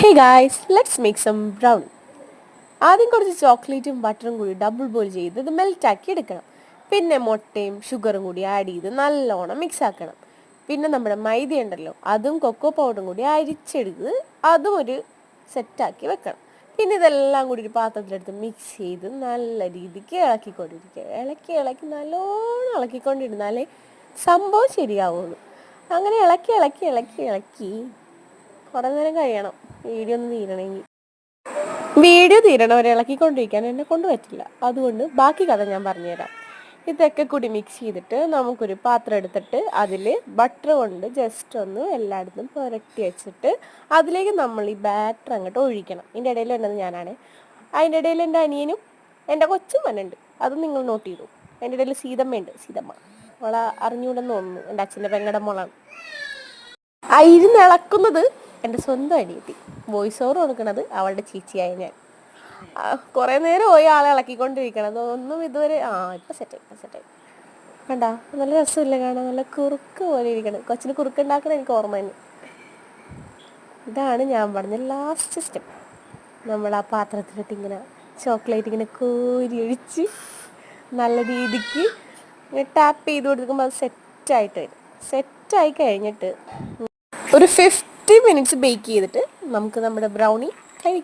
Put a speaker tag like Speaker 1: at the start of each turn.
Speaker 1: Hey guys, let's make some brownie. ആദ്യം കുറച്ച് ചോക്ലേറ്റും ബട്ടറും കൂടി ഡബിൾ ബോയിൽ ചെയ്ത് ഇത് മെൽറ്റാക്കി എടുക്കണം. പിന്നെ മുട്ടയും ഷുഗറും കൂടി ആഡ് ചെയ്ത് നല്ലോണം മിക്സ് ആക്കണം. പിന്നെ നമ്മുടെ മൈദ ഉണ്ടല്ലോ അതും കൊക്കോ പൗഡറും കൂടി അരിച്ചെടുത്ത് അതും ഒരു സെറ്റാക്കി വെക്കണം. പിന്നെ ഇതെല്ലാം കൂടി ഒരു പാത്രത്തിലെടുത്ത് മിക്സ് ചെയ്ത് നല്ല രീതിക്ക് ഇളക്കിക്കൊണ്ടിരിക്കുക. ഇളക്കി നല്ലോണം ഇളക്കിക്കൊണ്ടിരുന്നാലേ സംഭവം ശരിയാവുള്ളൂ. അങ്ങനെ ഇളക്കി കുറേ നേരം കഴിയണം വീഡിയോ തീരണം വരെ ഇളക്കിക്കൊണ്ടിരിക്കാൻ എന്നെ കൊണ്ട് പറ്റില്ല. അതുകൊണ്ട് ബാക്കി കഥ ഞാൻ പറഞ്ഞുതരാം. ഇതൊക്കെ കൂടി മിക്സ് ചെയ്തിട്ട് നമുക്കൊരു പാത്രം എടുത്തിട്ട് അതിൽ ബട്ടർ കൊണ്ട് ജസ്റ്റ് ഒന്ന് എല്ലായിടത്തും പുരട്ടി വെച്ചിട്ട് അതിലേക്ക് നമ്മൾ ഈ ബാറ്റർ അങ്ങോട്ട് ഒഴിക്കണം. ഇതിൻ്റെ ഇടയിൽ ഉള്ളത് ഞാനാണ്. അതിൻ്റെ ഇടയിൽ എൻ്റെ അനിയനും എൻ്റെ കൊച്ചും മനുണ്ട്. അത് നിങ്ങൾ നോട്ട് ചെയ്തു. എൻ്റെ ഇടയിൽ സീതമ്മ അവളെ അറിഞ്ഞുകൂടെന്ന് തോന്നുന്നു. എൻ്റെ അച്ഛൻ്റെ പെങ്ങടെ മോളാണ്. ഇരുന്നിളക്കുന്നത് എൻ്റെ സ്വന്തം അനിയത്തി. വോയിസ് ഓവർ കൊടുക്കണത് അവളുടെ ചേച്ചിയായ ഞാൻ. കുറേ നേരം പോയി ആളെ ഇളക്കിക്കൊണ്ടിരിക്കണം. അതൊന്നും ഇതുവരെ ഇപ്പം സെറ്റായി കണ്ട നല്ല രസമില്ല കാണാൻ. നല്ല കുറുക്ക് പോലെ ഇരിക്കണം. കൊച്ചിന് കുറുക്ക് ഉണ്ടാക്കണം എനിക്ക് ഓർമ്മ തന്നെ. ഇതാണ് ഞാൻ പറഞ്ഞ ലാസ്റ്റ് സ്റ്റെപ്പ്. നമ്മൾ ആ പാത്രത്തിലിട്ട് ഇങ്ങനെ ചോക്ലേറ്റ് ഇങ്ങനെ കോരി ഒഴിച്ച് നല്ല രീതിക്ക് ടാപ്പ് ചെയ്ത് കൊടുക്കുമ്പോൾ അത് സെറ്റായിട്ട് വരും. സെറ്റായി കഴിഞ്ഞിട്ട് ഒരു 50 മിനിറ്റ്സ് ബേക്ക് ചെയ്തിട്ട് നമുക്ക് നമ്മുടെ ബ്രൗണി